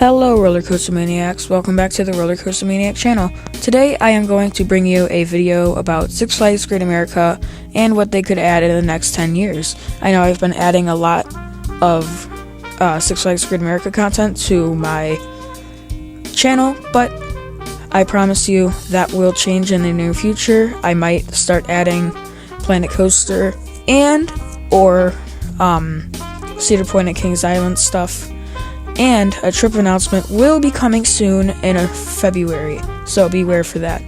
Hello Roller Coaster Maniacs, welcome back to the Roller Coaster Maniac channel. Today I am going to bring you a video about Six Flags Great America and what they could add in the next 10 years. I know I've been adding a lot of Six Flags Great America content to my channel, but I promise you that will change in the near future. I might start adding Planet Coaster and or Cedar Point and Kings Island stuff. And a trip announcement will be coming soon in February, so beware for that.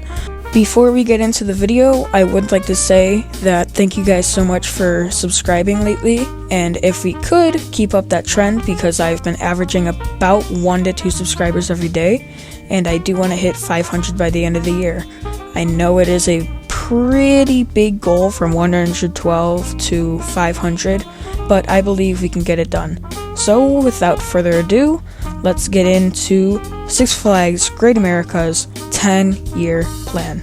Before we get into the video, I would like to say that thank you guys so much for subscribing lately, and if we could keep up that trend, because I've been averaging about 1 to 2 subscribers every day, and I do want to hit 500 by the end of the year. I know it is a pretty big goal from 112 to 500, but I believe we can get it done. So without further ado, let's get into Six Flags Great America's 10-year plan.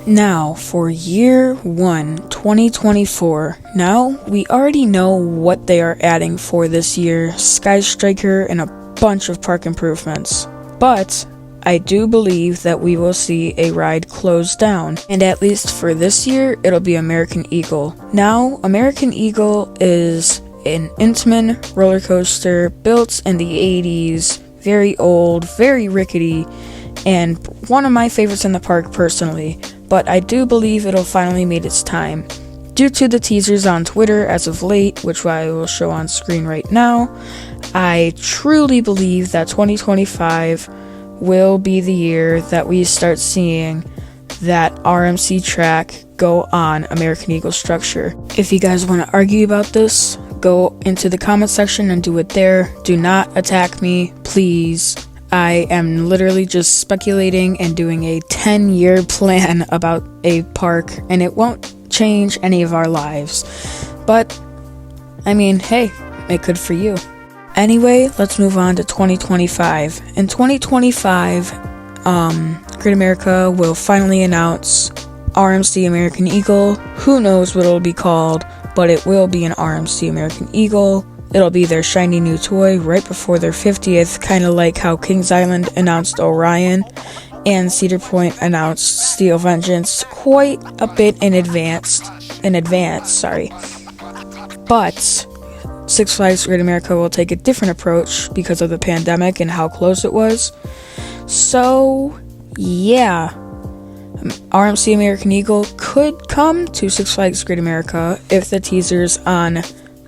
Now, for year 1, 2024, now we already know what they are adding for this year, Sky Striker and a bunch of park improvements. But I do believe that we will see a ride close down, and at least for this year, it'll be American Eagle. Now, American Eagle is an Intamin roller coaster built in the 80s, very old, very rickety, and one of my favorites in the park personally. But I do believe it'll finally meet its time. Due to the teasers on Twitter as of late, which I will show on screen right now, I truly believe that 2025 will be the year that we start seeing that RMC track go on American Eagle structure. If you guys want to argue about this, go into the comment section and do it there. Do not attack me, please. I am literally just speculating and doing a 10-year plan about a park, and it won't change any of our lives. But, I mean, hey, it could for you. Anyway, let's move on to 2025. In 2025, Great America will finally announce RMC American Eagle. Who knows what it'll be called, but it will be an RMC American Eagle. It'll be their shiny new toy right before their 50th, kind of like how Kings Island announced Orion and Cedar Point announced Steel Vengeance quite a bit in advance, But Six Flags Great America will take a different approach because of the pandemic and how close it was. So, yeah, RMC American Eagle could come to Six Flags Great America if the teasers on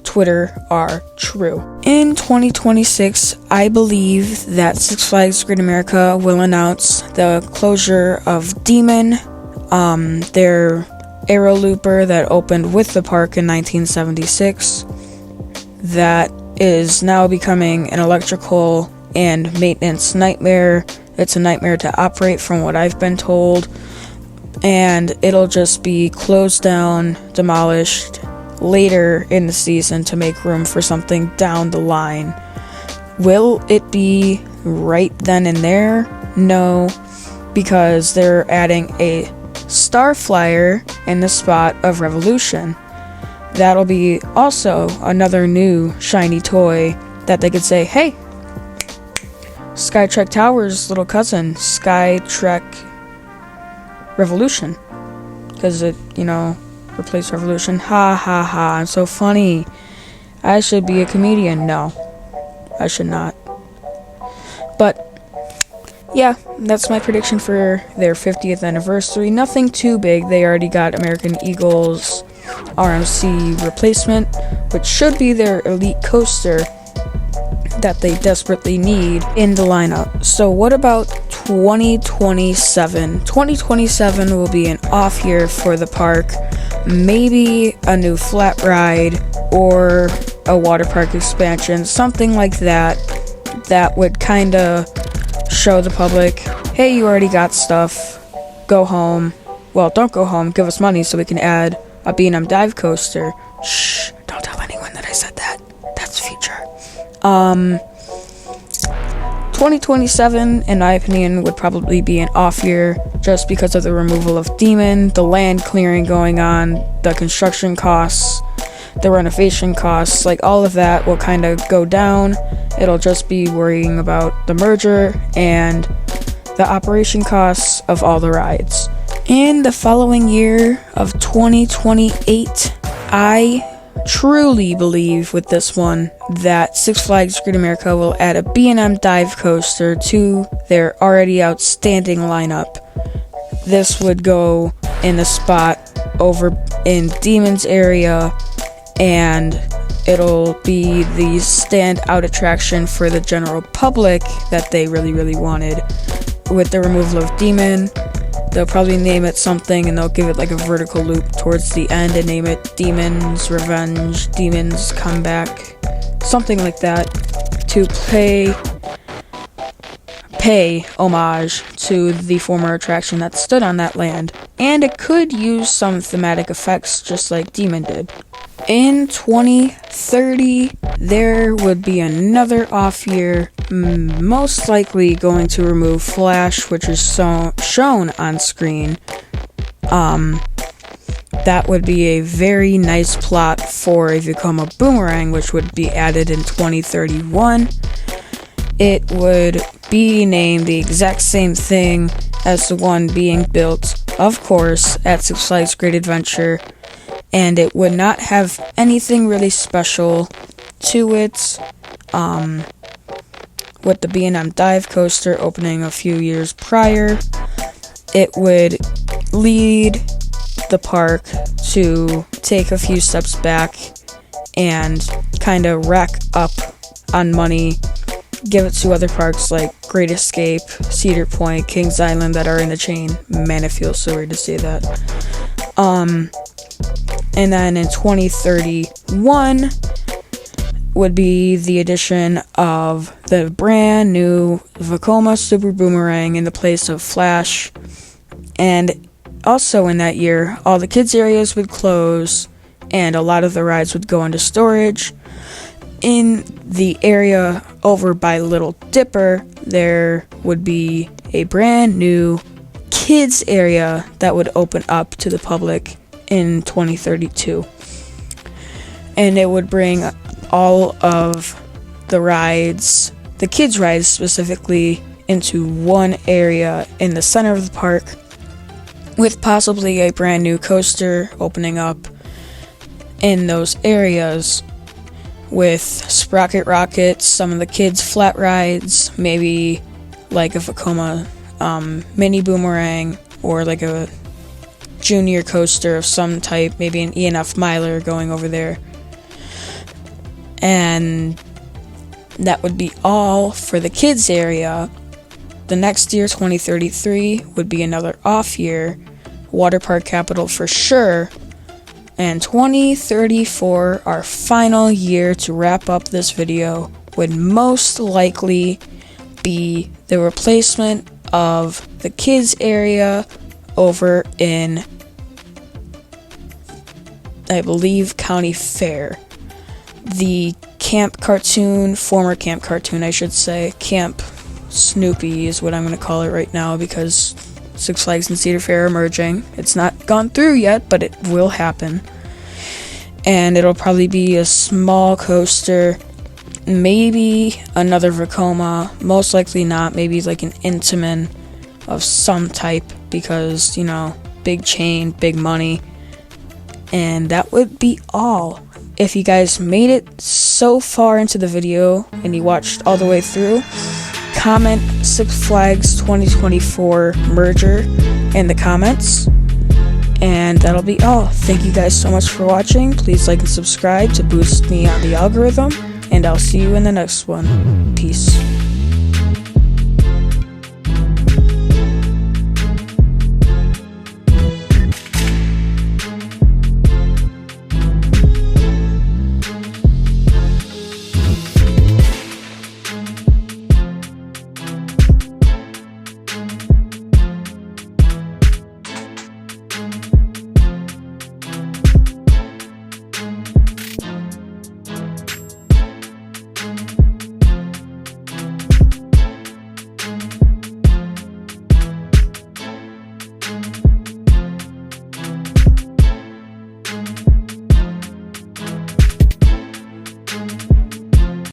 Twitter are true. In 2026, I believe that Six Flags Great America will announce the closure of Demon, their Aero Looper that opened with the park in 1976, that is now becoming an electrical and maintenance nightmare. It's a nightmare to operate from what I've been told, and it'll just be closed down, demolished later in the season to make room for something down the line. Will it be right then and there? No, because they're adding a Starflyer in the spot of Revolution. That'll be also another new shiny toy that they could say, hey, Skytrek Tower's little cousin, Skytrek Revolution, because it, replace Revolution. Ha ha ha, I'm so funny. I should be a comedian. No, I should not. But, yeah, that's my prediction for their 50th anniversary. Nothing too big. They already got American Eagle's RMC replacement, which should be their elite coaster that they desperately need in the lineup. So what about 2027? 2027 will be an off year for the park. Maybe a new flat ride or a water park expansion, something like that, that would kind of show the public, hey, you already got stuff, go home. Well, don't go home, give us money so we can add a B&M dive coaster. Shh, don't tell anyone that I said that. That's future. 2027, in my opinion, would probably be an off year just because of the removal of Demon, the land clearing going on, the construction costs, the renovation costs, like all of that will kind of go down. It'll just be worrying about the merger and the operation costs of all the rides. In the following year of 2028, I truly believe with this one that Six Flags Great America will add a B&M dive coaster to their already outstanding lineup. This would go in the spot over in Demon's area, and it'll be the standout attraction for the general public that they really wanted. With the removal of Demon, they'll probably name it something, and they'll give it like a vertical loop towards the end and name it Demon's Revenge, Demon's Comeback, something like that, to pay homage to the former attraction that stood on that land. And it could use some thematic effects just like Demon did. In 2030, there would be another off year, most likely going to remove Flash, which is shown on screen. That would be a very nice plot for a Vekoma Boomerang, which would be added in 2031. It would be named the exact same thing as the one being built, of course, at Six Flags Great Adventure, and it would not have anything really special to it. With the B&M dive coaster opening a few years prior, it would lead the park to take a few steps back and kind of rack up on money, give it to other parks like Great Escape, Cedar Point, Kings Island that are in the chain. Man, it feels so weird to say that. And then in 2031 would be the addition of the brand new Vekoma Super Boomerang in the place of Flash. And also in that year, all the kids' areas would close and a lot of the rides would go into storage. In the area over by Little Dipper, there would be a brand new kids area that would open up to the public in 2032. And it would bring all of the rides, the kids' rides specifically, into one area in the center of the park, with possibly a brand new coaster opening up in those areas, with Sprocket Rockets, some of the kids' flat rides, maybe like a Vekoma mini boomerang, or like a junior coaster of some type, maybe an ENF Miler going over there. And that would be all for the kids area. The next year, 2033, would be another off year, water park capital for sure. And 2034, our final year to wrap up this video, would most likely be the replacement of the kids area over in, I believe, County Fair. The former Camp Cartoon, I should say, Camp Snoopy is what I'm going to call it right now, because Six Flags and Cedar Fair are merging. It's not gone through yet, but it will happen. And it'll probably be a small coaster, maybe another Vekoma, most likely not, maybe like an Intamin of some type, because, you know, big chain, big money. And that would be all. If you guys made it so far into the video and you watched all the way through, comment Six Flags 2024 merger in the comments. And that'll be all. Thank you guys so much for watching. Please like and subscribe to boost me on the algorithm. And I'll see you in the next one. Peace.